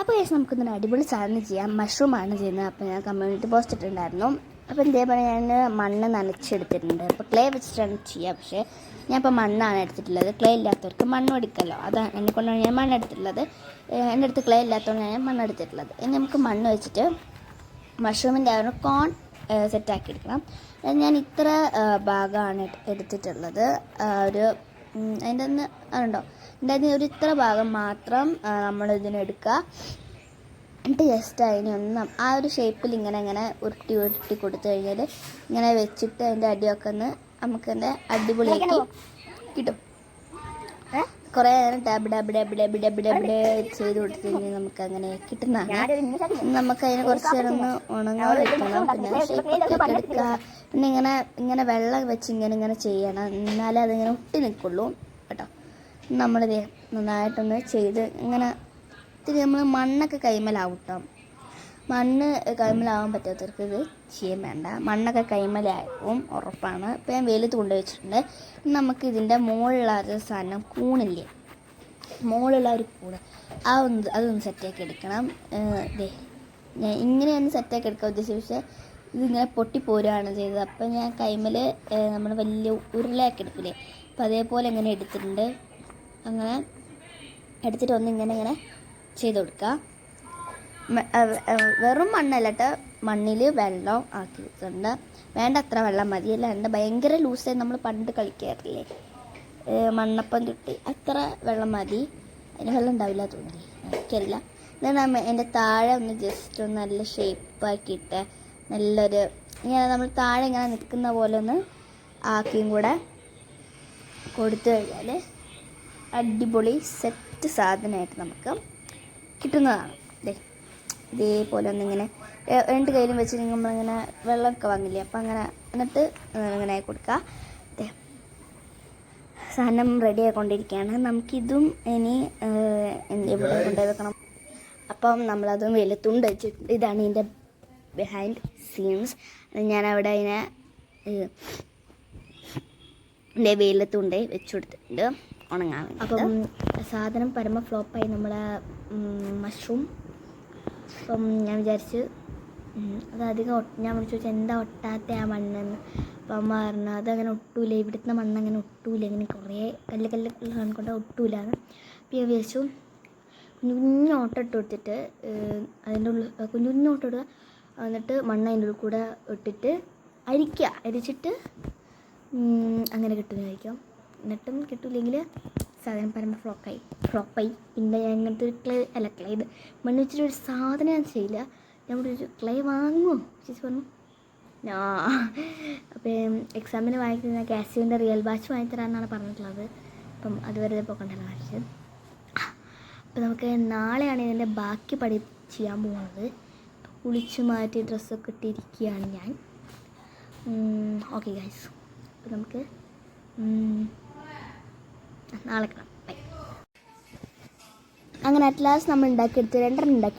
അപ്പോൾ നമുക്കൊന്നൊരു അടിപൊളി സാധനം ചെയ്യാം. മഷ്റൂമാണ് ചെയ്യുന്നത്. അപ്പോൾ ഞാൻ കമ്മ്യൂണിറ്റി പോസ്റ്റ് ഇട്ടിട്ടുണ്ടായിരുന്നു. അപ്പോൾ ഇതേപോലെ ഞാൻ മണ്ണ് നനച്ചെടുത്തിട്ടുണ്ട്. അപ്പോൾ ക്ലേ വെച്ചിട്ടാണ് ചെയ്യുക. പക്ഷേ ഞാൻ ഇപ്പോൾ മണ്ണാണ് എടുത്തിട്ടുള്ളത്. ക്ലേ ഇല്ലാത്തവർക്ക് മണ്ണ് എടുക്കല്ലോ, അതാണ് എന്നെക്കൊണ്ടാണ് ഞാൻ മണ്ണ് എടുത്തിട്ടുള്ളത്. എൻ്റെ അടുത്ത് ക്ലേ ഇല്ലാത്തതുകൊണ്ടാണ് ഞാൻ മണ്ണ് എടുത്തിട്ടുള്ളത്. ഇനി നമുക്ക് മണ്ണ് വെച്ചിട്ട് മഷ്റൂമിൻ്റെ ആ ഒരു കോൺ സെറ്റാക്കി എടുക്കണം. ഞാൻ ഇത്ര ഭാഗമാണ് എടുത്തിട്ടുള്ളത്. ഒരു അതിൻ്റെ ഒന്ന് അതുണ്ടോ, അതിൻ്റെ ഒരു ഇത്ര ഭാഗം മാത്രം നമ്മളിതിനെടുക്കുക. എന്നിട്ട് ജസ്റ്റ് അതിനൊന്നും ആ ഒരു ഷേപ്പിൽ ഇങ്ങനെ ഉരുട്ടി കൊടുത്തു കഴിഞ്ഞാൽ ഇങ്ങനെ വെച്ചിട്ട് അതിൻ്റെ അടിയൊക്കെ ഒന്ന് നമുക്കതിൻ്റെ അടിപൊളിയാക്കി കിട്ടും. കുറേ നേരം ഡബിടെ ചെയ്ത് കൊടുത്തു കഴിഞ്ഞാൽ നമുക്ക് അങ്ങനെ കിട്ടുന്നതാണ്. നമുക്കതിനെ കുറച്ച് നേരം ഒന്ന് ഉണങ്ങാൻ വെക്കണം. പിന്നെ ഷേപ്പൊക്കെ എടുക്കുക. പിന്നെ ഇങ്ങനെ വെള്ളം വെച്ച് ഇങ്ങനെ ചെയ്യണം, എന്നാലേ അതിങ്ങനെ ഒട്ടി നിൽക്കുള്ളൂ കേട്ടോ. നമ്മളിത് നന്നായിട്ടൊന്ന് ചെയ്ത് ഇങ്ങനെ ഇത്തിരി നമ്മൾ മണ്ണൊക്കെ കൈമലാവും കേട്ടോ. മണ്ണ് കൈമലാവാൻ പറ്റാത്തവർക്ക് ഇത് ചെയ്യാൻ വേണ്ട. മണ്ണൊക്കെ കൈമലാവും ഉറപ്പാണ്. ഇപ്പോൾ ഞാൻ വെയിലത്ത് കൊണ്ടുവച്ചിട്ടുണ്ട്. നമുക്ക് ഇതിൻ്റെ മുകളിലുള്ള ഒരു സാധനം കൂണില്ലേ, മുകളിലുള്ള ഒരു കൂണ് അതൊന്ന് സെറ്റാക്കി എടുക്കണം. ഞാൻ ഇങ്ങനെയൊന്ന് സെറ്റാക്കി എടുക്കാൻ ഉദ്ദേശിച്ചു, പക്ഷേ ഇതിങ്ങനെ പൊട്ടിപ്പോരുകയാണ് ചെയ്തത്. അപ്പം ഞാൻ കൈമൽ നമ്മൾ വലിയ ഉരുളയാക്കി എടുക്കില്ലേ, അപ്പം അതേപോലെ ഇങ്ങനെ എടുത്തിട്ടുണ്ട്. അങ്ങനെ എടുത്തിട്ട് ഇങ്ങനെ ചെയ്ത് കൊടുക്കുക. വെറും മണ്ണല്ല കേട്ടോ, മണ്ണിൽ വെള്ളം ആക്കിയിട്ടുണ്ട്. വേണ്ടത്ര വെള്ളം മതി. അല്ലാണ്ട് ഭയങ്കര ലൂസായി നമ്മൾ പണ്ട് കളിക്കാറില്ലേ മണ്ണപ്പം ചുട്ടി, അത്ര വെള്ളം മതി. അതിന് വെള്ളം ഉണ്ടാവില്ല തോന്നി, എനിക്കറിയില്ല. എന്നിട്ട് എൻ്റെ താഴെ ഒന്ന് ജസ്റ്റ് ഒന്ന് നല്ല ഷേപ്പാക്കിയിട്ട് നല്ലൊരു ഇങ്ങനെ നമ്മൾ താഴെ ഇങ്ങനെ നിൽക്കുന്ന പോലെ ഒന്ന് ആക്കിയും കൂടെ കൊടുത്തു കഴിഞ്ഞാൽ അടിപൊളി സെറ്റ് സാധനമായിട്ട് നമുക്ക് കിട്ടുന്നതാണ്. ഇതേപോലെ ഒന്നിങ്ങനെ രണ്ട് കയ്യിലും വെച്ച് നമ്മളിങ്ങനെ വെള്ളമൊക്കെ വാങ്ങില്ലേ, അപ്പം അങ്ങനെ എന്നിട്ട് ഇങ്ങനെ കൊടുക്കുക. സാധനം റെഡി ആയിക്കൊണ്ടിരിക്കുകയാണ്. നമുക്കിതും ഇനി ഇവിടെ കൊണ്ടുപോയി വെക്കണം. അപ്പം നമ്മളതും വെയിലത്തുണ്ട് വെച്ചിട്ടുണ്ട്. ഇതാണ് ഇതിൻ്റെ ബിഹൈൻഡ് സീൻസ്. ഞാനവിടെ അതിനെ എൻ്റെ വെയിലത്തുണ്ട് വെച്ച് കൊടുത്തിട്ടുണ്ട് ഉണങ്ങാൻ. അപ്പം സാധനം പരമ ഫ്ലോപ്പായി നമ്മളെ മഷ്റൂം. അപ്പം ഞാൻ വിചാരിച്ച് അതധികം ഞാൻ വിളിച്ചു ചോദിച്ചാൽ എന്താ ഒട്ടാത്ത ആ മണ്ണെന്ന്. അപ്പം അമ്മ പറഞ്ഞു അതങ്ങനെ ഒട്ടൂല, ഇവിടുത്തെ മണ്ണങ്ങനെ ഒട്ടൂല, ഇങ്ങനെ കുറേ കല്ല് കൊണ്ട് ഒട്ടൂലാണ്. അപ്പം ഞാൻ വിചാരിച്ചു കുഞ്ഞു ഓട്ട ഇട്ട് കൊടുത്തിട്ട് അതിൻ്റെ ഉള്ളിൽ കുഞ്ഞു ഓട്ട ഇടുക, എന്നിട്ട് മണ്ണ് അതിൻ്റെ ഉള്ളിൽ കൂടെ ഇട്ടിട്ട് അരിച്ചിട്ട് അങ്ങനെ കിട്ടുന്നതായിരിക്കും. എന്നിട്ടും കിട്ടില്ലെങ്കിൽ സാധനം പരമ ഫ്ലോപ്പായി. പിന്നെ ഞാൻ ഇങ്ങനത്തെ ഒരു ക്ലേ ഇത് മണ്ണ് വെച്ചിട്ട് ഒരു സാധനം ഞാൻ ചെയ്യില്ല. ഞാൻ ഇവിടെ ഒരു ക്ലേ വാങ്ങുമോ ചേച്ചി പറഞ്ഞു. അപ്പം എക്സാമിന് വാങ്ങിക്കുന്ന കാസിയോൻ്റെ റിയൽ വാച്ച് വാങ്ങിത്തരാമെന്നാണ് പറഞ്ഞിട്ടുള്ളത്. അപ്പം അതുവരെ പോകണ്ടല്ലോ വാങ്ങിച്ചത്. അപ്പം നമുക്ക് നാളെയാണ് ഇതിൻ്റെ ബാക്കി പണി ചെയ്യാൻ പോകുന്നത്. കുളിച്ച് മാറ്റി ഡ്രസ്സൊക്കെ ഇട്ടിരിക്കുകയാണ് ഞാൻ. ഓക്കെ ഗൈസ്, അപ്പം നമുക്ക് നാളെ കാണാം. ബൈ. അങ്ങനെ അറ്റ് ലാസ്റ്റ് നമ്മൾ ഉണ്ടാക്കിയെടുത്ത് 2 ഉണ്ടാക്കി.